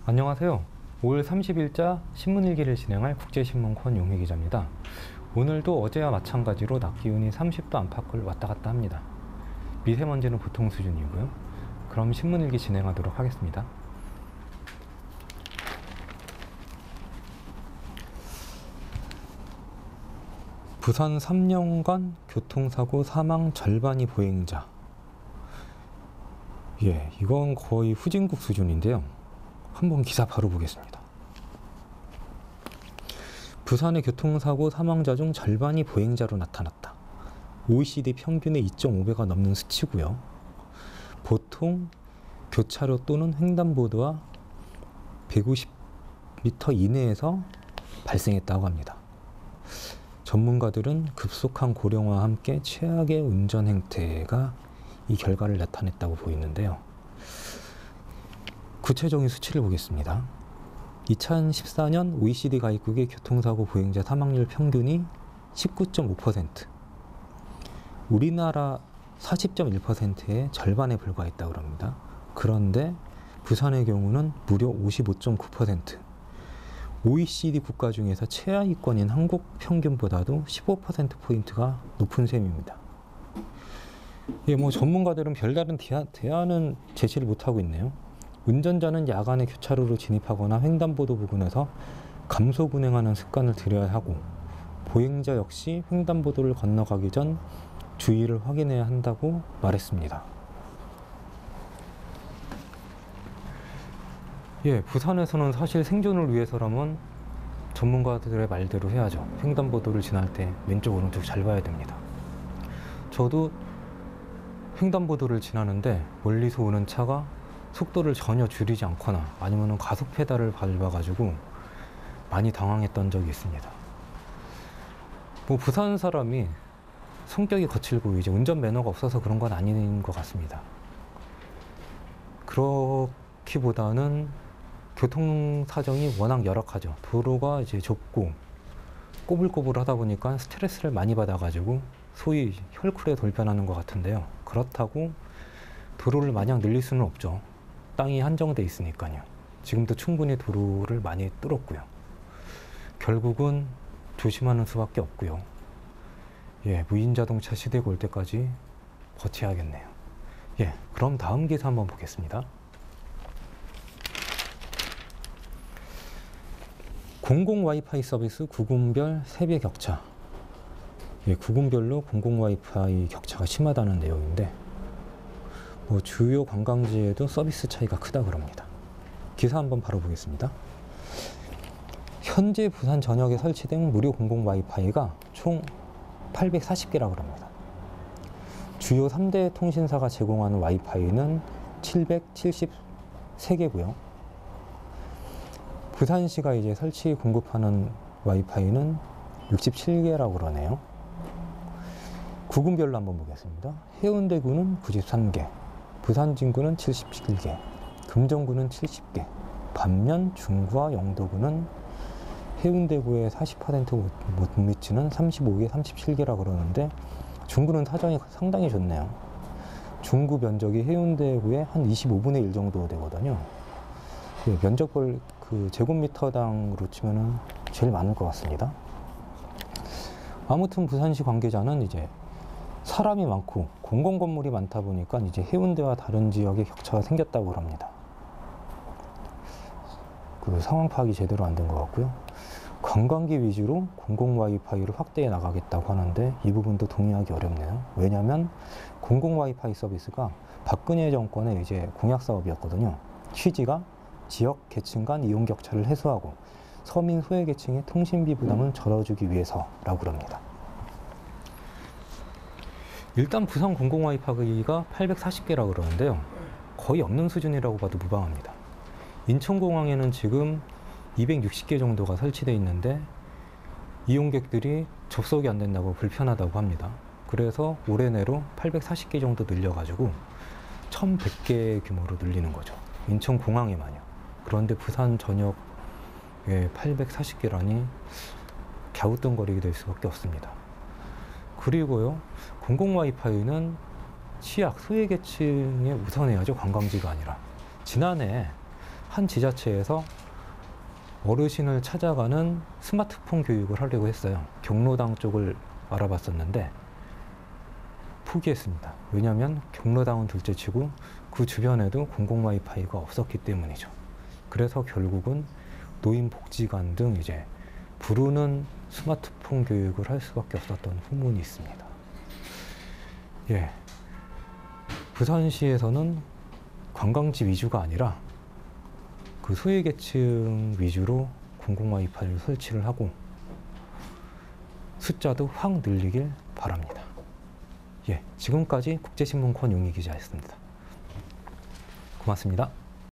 안녕하세요. 5월 30일자 신문일기를 진행할 국제신문권 용희 기자입니다. 오늘도 어제와 마찬가지로 낮 기온이 30도 안팎을 왔다 갔다 합니다. 미세먼지는 보통 수준이고요. 그럼 신문일기 진행하도록 하겠습니다. 부산 3년간 교통사고 사망 절반이 보행자. 이건 거의 후진국 수준인데요. 한번 기사 바로 보겠습니다. 부산의 교통사고 사망자 중 절반이 보행자로 나타났다. OECD 평균의 2.5배가 넘는 수치고요. 보통 교차로 또는 횡단보도와 150m 이내에서 발생했다고 합니다. 전문가들은 급속한 고령화와 함께 최악의 운전 행태가 이 결과를 나타냈다고 보이는데요. 구체적인 수치를 보겠습니다. 2014년 OECD 가입국의 교통사고 보행자 사망률 평균이 19.5%, 우리나라 40.1%의 절반에 불과했다고 합니다. 그런데 부산의 경우는 무려 55.9%, OECD 국가 중에서 최하위권인 한국 평균보다도 15%포인트가 높은 셈입니다. 전문가들은 별다른 대안은 제시를 못하고 있네요. 운전자는 야간에 교차로로 진입하거나 횡단보도 부근에서 감속 운행하는 습관을 들여야 하고, 보행자 역시 횡단보도를 건너가기 전 주의를 확인해야 한다고 말했습니다. 부산에서는 사실 생존을 위해서라면 전문가들의 말대로 해야죠. 횡단보도를 지날 때 왼쪽 오른쪽 잘 봐야 됩니다. 저도 횡단보도를 지나는데 멀리서 오는 차가 속도를 전혀 줄이지 않거나 아니면 가속 페달을 밟아가지고 많이 당황했던 적이 있습니다. 부산 사람이 성격이 거칠고 이제 운전 매너가 없어서 그런 건 아닌 것 같습니다. 그렇기보다는 교통 사정이 워낙 열악하죠. 도로가 이제 좁고 꼬불꼬불하다 보니까 스트레스를 많이 받아가지고 소위 혈쿨에 돌변하는 것 같은데요. 그렇다고 도로를 마냥 늘릴 수는 없죠. 땅이 한정돼 있으니까요. 지금도 충분히 도로를 많이 뚫었고요. 결국은 조심하는 수밖에 없고요. 무인자동차 시대가 올 때까지 버텨야겠네요. 그럼 다음 기사 한번 보겠습니다. 공공 와이파이 서비스 구군별 세배 격차. 구군별로 공공 와이파이 격차가 심하다는 내용인데, 주요 관광지에도 서비스 차이가 크다 그럽니다. 기사 한번 바로 보겠습니다. 현재 부산 전역에 설치된 무료 공공 와이파이가 총 840개라고 합니다. 주요 3대 통신사가 제공하는 와이파이는 773개고요. 부산시가 이제 설치 공급하는 와이파이는 67개라고 그러네요. 구군별로 한번 보겠습니다. 해운대구는 93개, 부산 진구는 77개, 금정구는 70개, 반면 중구와 영도구는 해운대구의 40% 못 미치는 35개, 37개라고 그러는데, 중구는 사정이 상당히 좋네요. 중구 면적이 해운대구의 한 25분의 1 정도 되거든요. 면적별 제곱미터당으로 치면은 제일 많을 것 같습니다. 아무튼 부산시 관계자는 이제 사람이 많고 공공건물이 많다 보니까 이제 해운대와 다른 지역에 격차가 생겼다고 합니다. 상황 파악이 제대로 안 된 것 같고요. 관광기 위주로 공공 와이파이를 확대해 나가겠다고 하는데, 이 부분도 동의하기 어렵네요. 왜냐하면 공공 와이파이 서비스가 박근혜 정권의 이제 공약 사업이었거든요. 취지가 지역 계층 간 이용 격차를 해소하고 서민 소외 계층의 통신비 부담을 줄여주기 위해서라고 합니다. 일단 부산 공공 와이파이가 840개라고 그러는데요. 거의 없는 수준이라고 봐도 무방합니다. 인천공항에는 지금 260개 정도가 설치되어 있는데 이용객들이 접속이 안 된다고 불편하다고 합니다. 그래서 올해 내로 840개 정도 늘려가지고 1100개 규모로 늘리는 거죠. 인천공항에만요. 그런데 부산 전역에 840개라니 갸우뚱거리게 될 수밖에 없습니다. 그리고요, 공공 와이파이는 취약, 소외계층에 우선해야죠. 관광지가 아니라. 지난해 한 지자체에서 어르신을 찾아가는 스마트폰 교육을 하려고 했어요. 경로당 쪽을 알아봤었는데 포기했습니다. 왜냐하면 경로당은 둘째치고 그 주변에도 공공 와이파이가 없었기 때문이죠. 그래서 결국은 노인복지관 등 이제 부르는 스마트폰 교육을 할 수밖에 없었던 후문이 있습니다. 예, 부산시에서는 관광지 위주가 아니라 그 소외계층 위주로 공공 와이파이를 설치를 하고 숫자도 확 늘리길 바랍니다. 예, 지금까지 국제신문 권용희 기자였습니다. 고맙습니다.